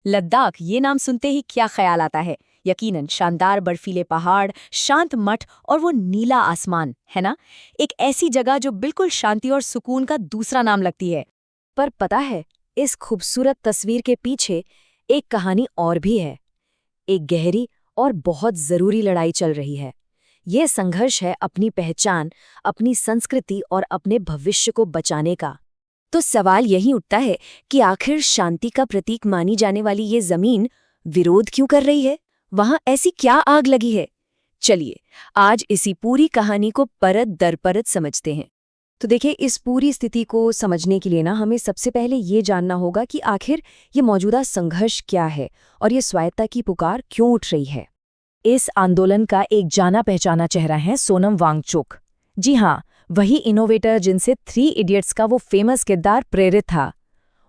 लद्दाख ये नाम सुनते ही क्या ख्याल आता है? यकीनन शानदार बर्फीले पहाड़, शांत मठ और वो नीला आसमान, है ना? एक ऐसी जगह जो बिल्कुल शांति और सुकून का दूसरा नाम लगती है। पर पता है, इस खूबसूरत तस्वीर के पीछे एक कहानी और भी है। एक गहरी और बहुत जरूरी लड़ाई चल रही है। ये संघर्ष है अपनी पहचान, अपनी संस्कृति और अपने भविष्य को बचाने का। तो सवाल यही उठता है कि आखिर शांति का प्रतीक मानी जाने वाली ये जमीन विरोध क्यों कर रही है? वहां ऐसी क्या आग लगी है? चलिए आज इसी पूरी कहानी को परत दर परत समझते हैं। तो देखिए, इस पूरी स्थिति को समझने के लिए ना हमें सबसे पहले ये जानना होगा कि आखिर ये मौजूदा संघर्ष क्या है और ये स्वायत्तता की पुकार क्यों उठ रही है। इस आंदोलन का एक जाना पहचाना चेहरा है सोनम वांगचुक। जी हाँ, वही इनोवेटर जिनसे 3 इडियट्स का वो फेमस किरदार प्रेरित था।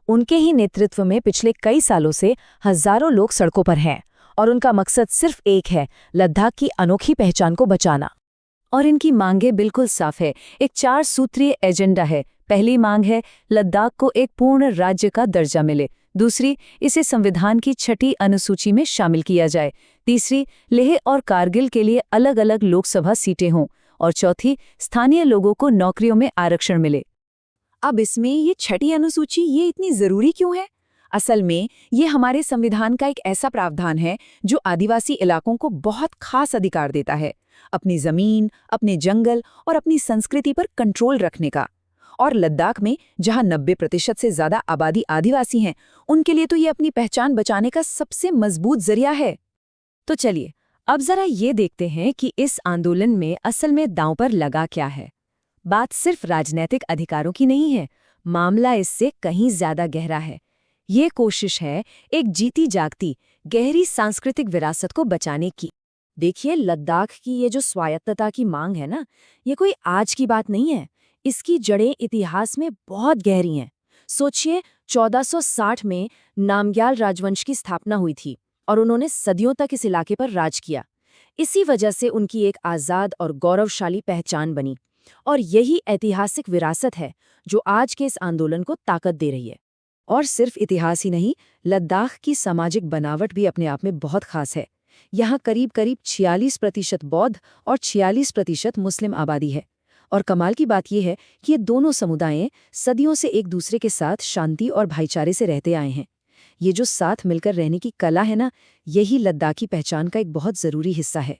उनके ही नेतृत्व में पिछले कई सालों से हजारों लोग सड़कों पर हैं और उनका मकसद सिर्फ एक है, लद्दाख की अनोखी पहचान को बचाना। और इनकी मांगें बिल्कुल साफ है, एक 4 सूत्रीय एजेंडा है। पहली मांग है लद्दाख को एक पूर्ण राज्य का दर्जा मिले। दूसरी, इसे संविधान की 6ठी अनुसूची में शामिल किया जाए। तीसरी, लेह और कारगिल के लिए अलग अलग लोकसभा सीटें हों। और चौथी, स्थानीय लोगों को नौकरियों में आरक्षण मिले। अब इसमें ये 6ठी अनुसूची ये इतनी जरूरी क्यों है? असल में ये हमारे संविधान का एक ऐसा प्रावधान है जो आदिवासी इलाकों को बहुत खास अधिकार देता है, अपनी जमीन, अपने जंगल और अपनी संस्कृति पर कंट्रोल रखने का। और लद्दाख में जहां 90% से ज्यादा आबादी आदिवासी हैं, उनके लिए तो ये अपनी पहचान बचाने का सबसे मजबूत जरिया है। तो चलिए अब जरा ये देखते हैं कि इस आंदोलन में असल में दांव पर लगा क्या है। बात सिर्फ राजनीतिक अधिकारों की नहीं है, मामला इससे कहीं ज्यादा गहरा है। ये कोशिश है एक जीती जागती गहरी सांस्कृतिक विरासत को बचाने की। देखिए, लद्दाख की ये जो स्वायत्तता की मांग है ना, ये कोई आज की बात नहीं है। इसकी जड़ें इतिहास में बहुत गहरी हैं। सोचिए, 1460 में नामग्याल राजवंश की स्थापना हुई थी और उन्होंने सदियों तक इस इलाके पर राज किया। इसी वजह से उनकी एक आज़ाद और गौरवशाली पहचान बनी। और यही ऐतिहासिक विरासत है जो आज के इस आंदोलन को ताकत दे रही है। और सिर्फ इतिहास ही नहीं, लद्दाख की सामाजिक बनावट भी अपने आप में बहुत खास है। यहाँ करीब करीब 46% बौद्ध और 46% मुस्लिम आबादी है। और कमाल की बात यह है कि ये दोनों समुदाय सदियों से एक दूसरे के साथ शांति और भाईचारे से रहते आए हैं। ये जो साथ मिलकर रहने की कला है ना, यही लद्दाखी पहचान का एक बहुत जरूरी हिस्सा है।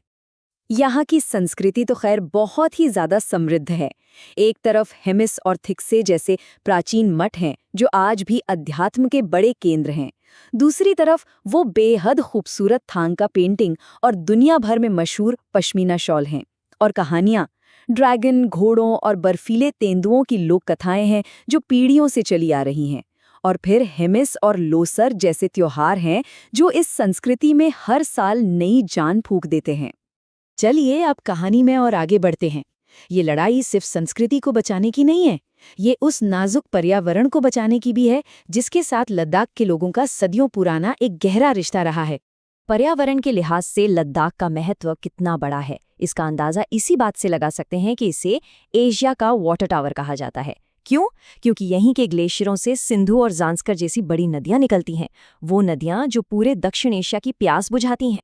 यहाँ की संस्कृति तो खैर बहुत ही ज्यादा समृद्ध है। एक तरफ हेमिस और थिक्से जैसे प्राचीन मठ हैं जो आज भी अध्यात्म के बड़े केंद्र हैं। दूसरी तरफ वो बेहद खूबसूरत थांग का पेंटिंग और दुनिया भर में मशहूर पश्मीना शॉल हैं। और कहानियाँ, ड्रैगन, घोड़ों और बर्फीले तेंदुओं की लोक कथाएं हैं जो पीढ़ियों से चली आ रही हैं। और फिर हेमिस और लोसर जैसे त्योहार हैं जो इस संस्कृति में हर साल नई जान फूंक देते हैं। चलिए अब कहानी में और आगे बढ़ते हैं। ये लड़ाई सिर्फ संस्कृति को बचाने की नहीं है, ये उस नाजुक पर्यावरण को बचाने की भी है जिसके साथ लद्दाख के लोगों का सदियों पुराना एक गहरा रिश्ता रहा है। पर्यावरण के लिहाज से लद्दाख का महत्व कितना बड़ा है, इसका अंदाजा इसी बात से लगा सकते हैं कि इसे एशिया का वाटर टावर कहा जाता है। क्यों? क्योंकि यहीं के ग्लेशियरों से सिंधु और जांस्कर जैसी बड़ी नदियां निकलती हैं, वो नदियां जो पूरे दक्षिण एशिया की प्यास बुझाती हैं।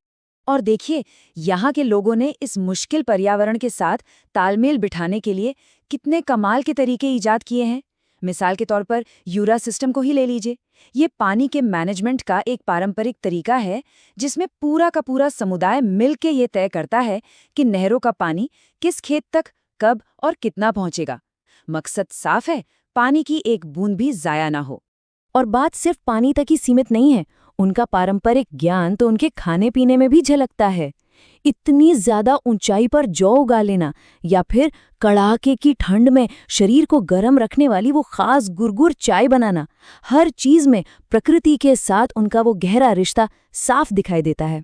और देखिए, यहाँ के लोगों ने इस मुश्किल पर्यावरण के साथ तालमेल बिठाने के लिए कितने कमाल के तरीके ईजाद किए हैं। मिसाल के तौर पर यूरा सिस्टम को ही ले लीजिए। ये पानी के मैनेजमेंट का एक पारंपरिक तरीका है जिसमें पूरा का पूरा समुदाय मिलकर ये तय करता है कि नहरों का पानी किस खेत तक, कब और कितना पहुंचेगा। मकसद साफ है, पानी की एक बूंद भी जाया ना हो। और बात सिर्फ पानी तक ही सीमित नहीं है, उनका पारंपरिक ज्ञान तो उनके खाने पीने में भी झलकता है। इतनी ज्यादा ऊंचाई पर जौ उगा लेना या फिर कड़ाके की ठंड में शरीर को गर्म रखने वाली वो खास गुरगुर चाय बनाना, हर चीज में प्रकृति के साथ उनका वो गहरा रिश्ता साफ दिखाई देता है।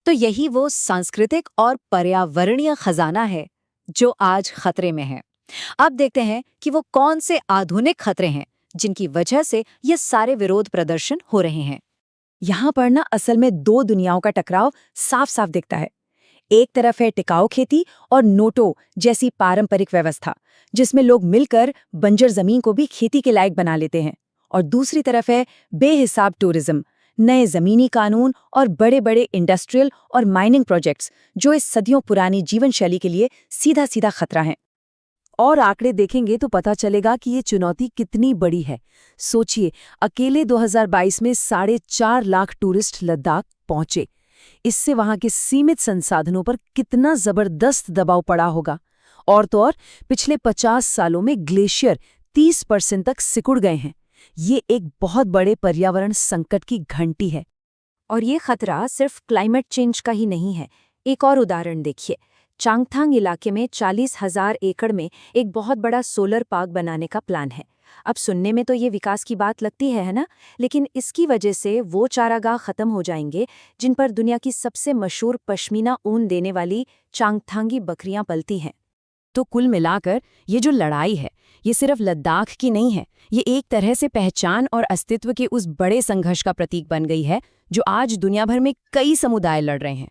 तो यही वो सांस्कृतिक और पर्यावरणीय खजाना है जो आज खतरे में है। अब देखते हैं कि वो कौन से आधुनिक खतरे हैं जिनकी वजह से ये सारे विरोध प्रदर्शन हो रहे हैं। यहाँ पर ना असल में 2 दुनियाओं का टकराव साफ साफ दिखता है। एक तरफ है टिकाऊ खेती और नोटो जैसी पारंपरिक व्यवस्था जिसमें लोग मिलकर बंजर जमीन को भी खेती के लायक बना लेते हैं। और दूसरी तरफ है बेहिसाब टूरिज्म नए ज़मीनी कानून और बड़े बड़े इंडस्ट्रियल और माइनिंग प्रोजेक्ट्स जो इस सदियों पुरानी जीवन शैली के लिए सीधा सीधा खतरा हैं। और आंकड़े देखेंगे तो पता चलेगा कि ये चुनौती कितनी बड़ी है। सोचिए, अकेले 2022 में 4.5 लाख टूरिस्ट लद्दाख पहुंचे। इससे वहां के सीमित संसाधनों पर कितना जबरदस्त दबाव पड़ा होगा। और तो और पिछले 50 सालों में ग्लेशियर 30% तक सिकुड़ गए हैं। ये एक बहुत बड़े पर्यावरण संकट की घंटी है। और ये खतरा सिर्फ क्लाइमेट चेंज का ही नहीं है। एक और उदाहरण देखिए, चांगथांग इलाके में 40,000 एकड़ में एक बहुत बड़ा सोलर पार्क बनाने का प्लान है। अब सुनने में तो ये विकास की बात लगती है ना, लेकिन इसकी वजह से वो चारागाह खत्म हो जाएंगे जिन पर दुनिया की सबसे मशहूर पश्मीना ऊन देने वाली चांगथांगी बकरियां पलती हैं। तो कुल मिलाकर ये जो लड़ाई है, ये सिर्फ लद्दाख की नहीं है। ये एक तरह से पहचान और अस्तित्व के उस बड़े संघर्ष का प्रतीक बन गई है जो आज दुनिया भर में कई समुदाय लड़ रहे हैं।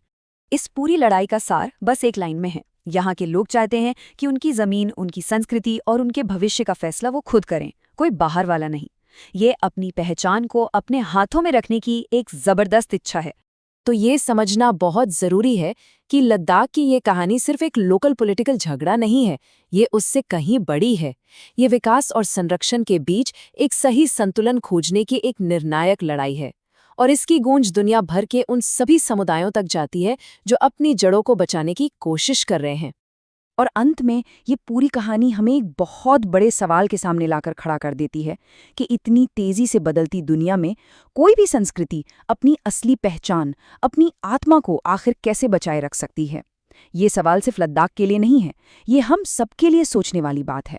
इस पूरी लड़ाई का सार बस एक लाइन में है। यहाँ के लोग चाहते हैं कि उनकी जमीन, उनकी संस्कृति और उनके भविष्य का फैसला वो खुद करें, कोई बाहर वाला नहीं। ये अपनी पहचान को अपने हाथों में रखने की एक जबरदस्त इच्छा है। तो ये समझना बहुत जरूरी है कि लद्दाख की ये कहानी सिर्फ एक लोकल पॉलिटिकल झगड़ा नहीं है, ये उससे कहीं बड़ी है। ये विकास और संरक्षण के बीच एक सही संतुलन खोजने की एक निर्णायक लड़ाई है। और इसकी गूंज दुनिया भर के उन सभी समुदायों तक जाती है जो अपनी जड़ों को बचाने की कोशिश कर रहे हैं। और अंत में ये पूरी कहानी हमें एक बहुत बड़े सवाल के सामने लाकर खड़ा कर देती है कि इतनी तेजी से बदलती दुनिया में कोई भी संस्कृति अपनी असली पहचान, अपनी आत्मा को आखिर कैसे बचाए रख सकती है। ये सवाल सिर्फ लद्दाख के लिए नहीं है, ये हम सबके लिए सोचने वाली बात है।